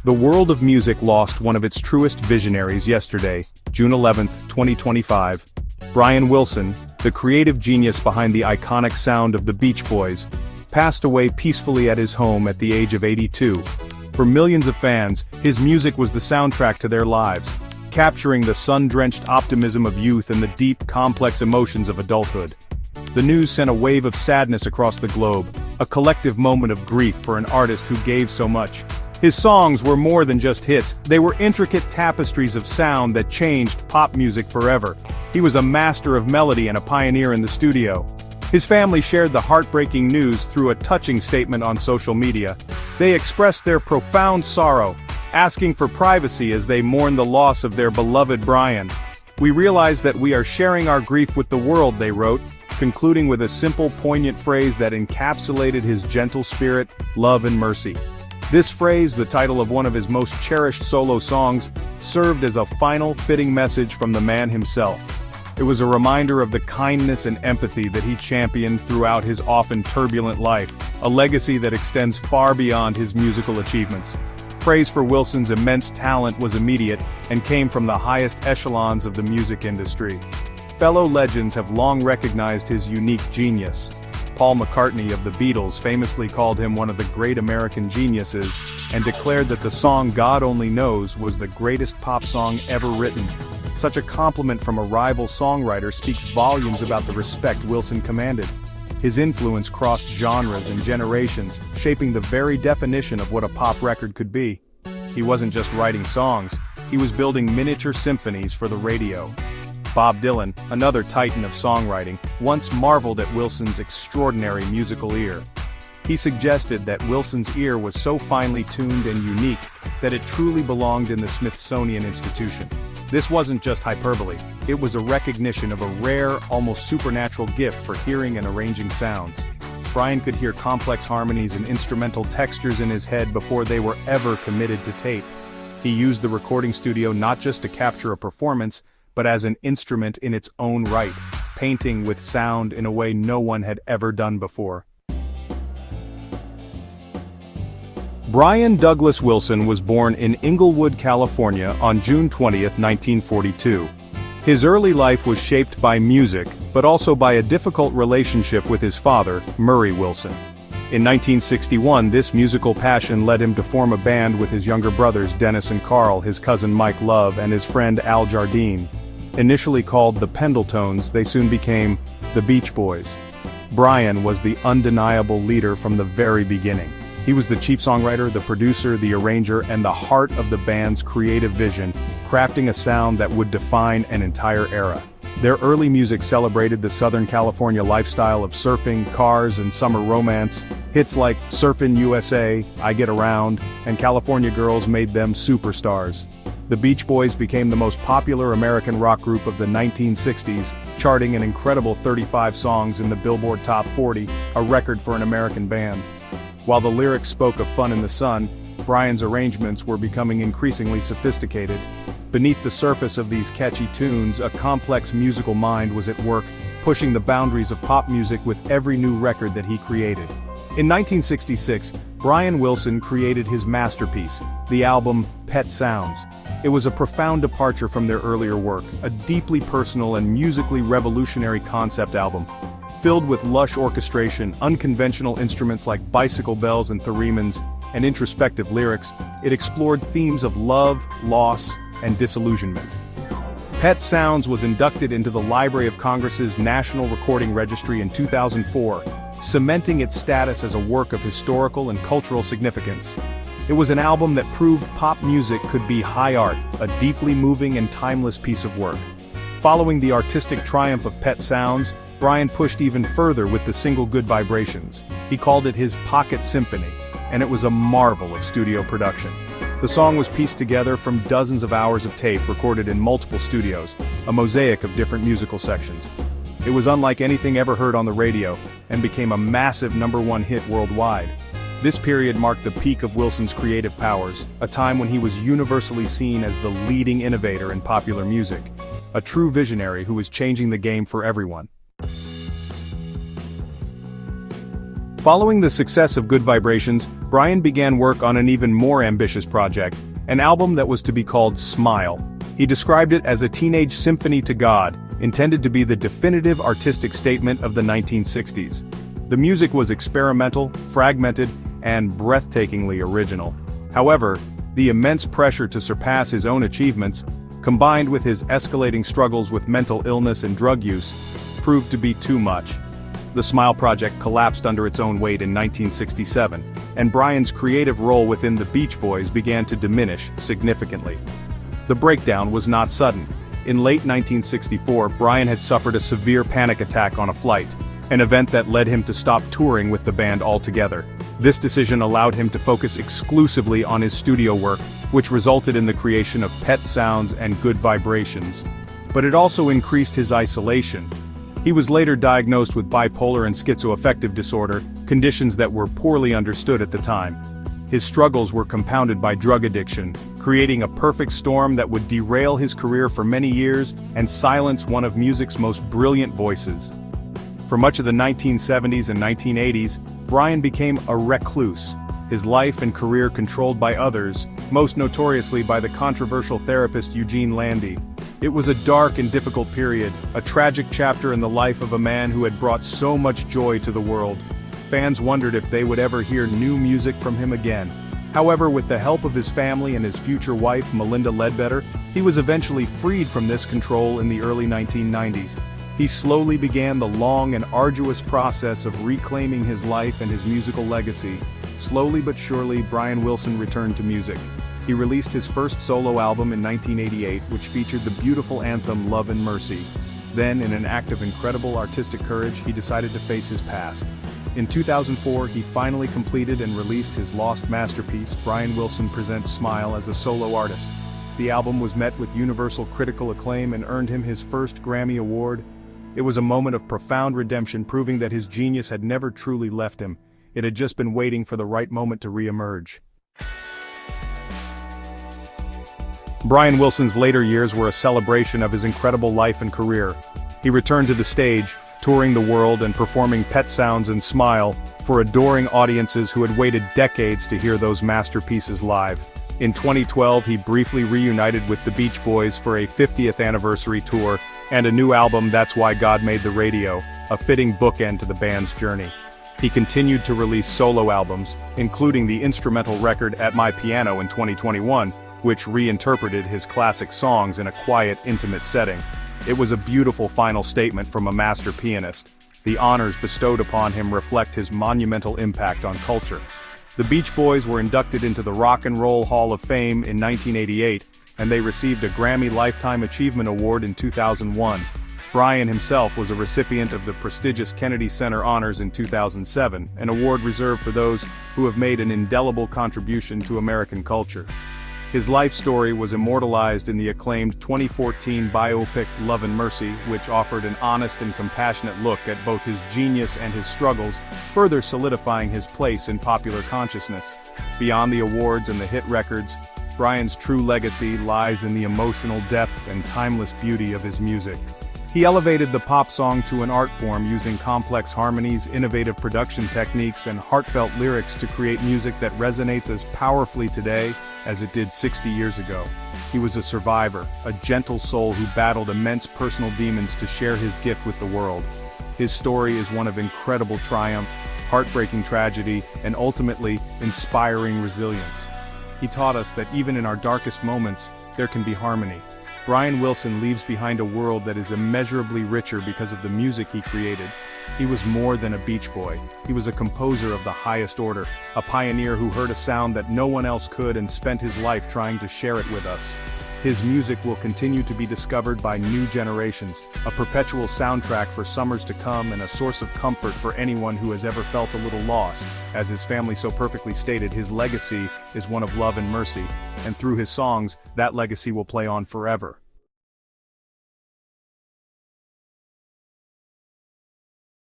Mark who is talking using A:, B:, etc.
A: The world of music lost one of its truest visionaries yesterday, June 11, 2025. Brian Wilson, the creative genius behind the iconic sound of the Beach Boys, passed away peacefully at his home at the age of 82. For millions of fans, his music was the soundtrack to their lives, capturing the sun-drenched optimism of youth and the deep, complex emotions of adulthood. The news sent a wave of sadness across the globe, a collective moment of grief for an artist who gave so much. His songs were more than just hits, they were intricate tapestries of sound that changed pop music forever. He was a master of melody and a pioneer in the studio. His family shared the heartbreaking news through a touching statement on social media. They expressed their profound sorrow, asking for privacy as they mourn the loss of their beloved Brian. "We realize that we are sharing our grief with the world," they wrote, concluding with a simple, poignant phrase that encapsulated his gentle spirit, love and mercy. This phrase, the title of one of his most cherished solo songs, served as a final, fitting message from the man himself. It was a reminder of the kindness and empathy that he championed throughout his often turbulent life, a legacy that extends far beyond his musical achievements. Praise for Wilson's immense talent was immediate and came from the highest echelons of the music industry. Fellow legends have long recognized his unique genius. Paul McCartney of the Beatles famously called him one of the great American geniuses, and declared that the song God Only Knows was the greatest pop song ever written. Such a compliment from a rival songwriter speaks volumes about the respect Wilson commanded. His influence crossed genres and generations, shaping the very definition of what a pop record could be. He wasn't just writing songs, he was building miniature symphonies for the radio. Bob Dylan, another titan of songwriting, once marveled at Wilson's extraordinary musical ear. He suggested that Wilson's ear was so finely tuned and unique that it truly belonged in the Smithsonian Institution. This wasn't just hyperbole, it was a recognition of a rare, almost supernatural gift for hearing and arranging sounds. Brian could hear complex harmonies and instrumental textures in his head before they were ever committed to tape. He used the recording studio not just to capture a performance, but as an instrument in its own right, painting with sound in a way no one had ever done before. Brian Douglas Wilson was born in Inglewood, California on June 20, 1942. His early life was shaped by music, but also by a difficult relationship with his father, Murray Wilson. In 1961, this musical passion led him to form a band with his younger brothers Dennis and Carl, his cousin Mike Love, and his friend Al Jardine. Initially called the Pendletones, they soon became the Beach Boys. Brian was the undeniable leader from the very beginning. He was the chief songwriter, the producer, the arranger, and the heart of the band's creative vision, crafting a sound that would define an entire era. Their early music celebrated the Southern California lifestyle of surfing, cars, and summer romance. Hits like Surfin' USA, I Get Around, and California Girls made them superstars. The Beach Boys became the most popular American rock group of the 1960s, charting an incredible 35 songs in the Billboard Top 40, a record for an American band. While the lyrics spoke of fun in the sun, Brian's arrangements were becoming increasingly sophisticated. Beneath the surface of these catchy tunes, a complex musical mind was at work, pushing the boundaries of pop music with every new record that he created. In 1966, Brian Wilson created his masterpiece, the album Pet Sounds. It was a profound departure from their earlier work, a deeply personal and musically revolutionary concept album. Filled with lush orchestration, unconventional instruments like bicycle bells and theremins, and introspective lyrics, it explored themes of love, loss, and disillusionment. Pet Sounds was inducted into the Library of Congress's National Recording Registry in 2004, cementing its status as a work of historical and cultural significance. It was an album that proved pop music could be high art, a deeply moving and timeless piece of work. Following the artistic triumph of Pet Sounds, Brian pushed even further with the single Good Vibrations. He called it his Pocket Symphony, and it was a marvel of studio production. The song was pieced together from dozens of hours of tape recorded in multiple studios, a mosaic of different musical sections. It was unlike anything ever heard on the radio, and became a massive #1 hit worldwide. This period marked the peak of Wilson's creative powers, a time when he was universally seen as the leading innovator in popular music, a true visionary who was changing the game for everyone. Following the success of Good Vibrations, Brian began work on an even more ambitious project, an album that was to be called Smile. He described it as a teenage symphony to God, intended to be the definitive artistic statement of the 1960s. The music was experimental, fragmented, and breathtakingly original. However, the immense pressure to surpass his own achievements, combined with his escalating struggles with mental illness and drug use, proved to be too much. The Smile project collapsed under its own weight in 1967, and Brian's creative role within the Beach Boys began to diminish significantly. The breakdown was not sudden. In late 1964, Brian had suffered a severe panic attack on a flight, an event that led him to stop touring with the band altogether. This decision allowed him to focus exclusively on his studio work, which resulted in the creation of Pet Sounds and Good Vibrations. But it also increased his isolation. He was later diagnosed with bipolar and schizoaffective disorder, conditions that were poorly understood at the time. His struggles were compounded by drug addiction, creating a perfect storm that would derail his career for many years and silence one of music's most brilliant voices. For much of the 1970s and 1980s, Brian became a recluse, his life and career controlled by others, most notoriously by the controversial therapist Eugene Landy. It was a dark and difficult period, a tragic chapter in the life of a man who had brought so much joy to the world. Fans wondered if they would ever hear new music from him again. However, with the help of his family and his future wife, Melinda Ledbetter, he was eventually freed from this control in the early 1990s. He slowly began the long and arduous process of reclaiming his life and his musical legacy. Slowly but surely, Brian Wilson returned to music. He released his first solo album in 1988, which featured the beautiful anthem Love and Mercy. Then, in an act of incredible artistic courage, he decided to face his past. In 2004, he finally completed and released his lost masterpiece, Brian Wilson Presents Smile, as a solo artist. The album was met with universal critical acclaim and earned him his first Grammy Award. It was a moment of profound redemption, proving that his genius had never truly left him. It had just been waiting for the right moment to re-emerge. Brian Wilson's later years were a celebration of his incredible life and career. He returned to the stage, touring the world and performing Pet Sounds and Smile for adoring audiences who had waited decades to hear those masterpieces live. In 2012, he briefly reunited with the Beach Boys for a 50th anniversary tour and a new album, That's Why God Made the Radio, a fitting bookend to the band's journey. He continued to release solo albums, including the instrumental record At My Piano in 2021, which reinterpreted his classic songs in a quiet, intimate setting. It was a beautiful final statement from a master pianist. The honors bestowed upon him reflect his monumental impact on culture. The Beach Boys were inducted into the Rock and Roll Hall of Fame in 1988, and they received a Grammy Lifetime Achievement Award in 2001. Brian himself was a recipient of the prestigious Kennedy Center Honors in 2007, an award reserved for those who have made an indelible contribution to American culture. His life story was immortalized in the acclaimed 2014 biopic Love and Mercy, which offered an honest and compassionate look at both his genius and his struggles, further solidifying his place in popular consciousness. Beyond the awards and the hit records, Brian's true legacy lies in the emotional depth and timeless beauty of his music. He elevated the pop song to an art form using complex harmonies, innovative production techniques, and heartfelt lyrics to create music that resonates as powerfully today as it did 60 years ago. He was a survivor, a gentle soul who battled immense personal demons to share his gift with the world. His story is one of incredible triumph, heartbreaking tragedy, and ultimately, inspiring resilience. He taught us that even in our darkest moments, there can be harmony. Brian Wilson leaves behind a world that is immeasurably richer because of the music he created. He was more than a Beach Boy. He was a composer of the highest order, a pioneer who heard a sound that no one else could and spent his life trying to share it with us. His music will continue to be discovered by new generations, a perpetual soundtrack for summers to come and a source of comfort for anyone who has ever felt a little lost. As his family so perfectly stated, his legacy is one of love and mercy, and through his songs, that legacy will play on forever.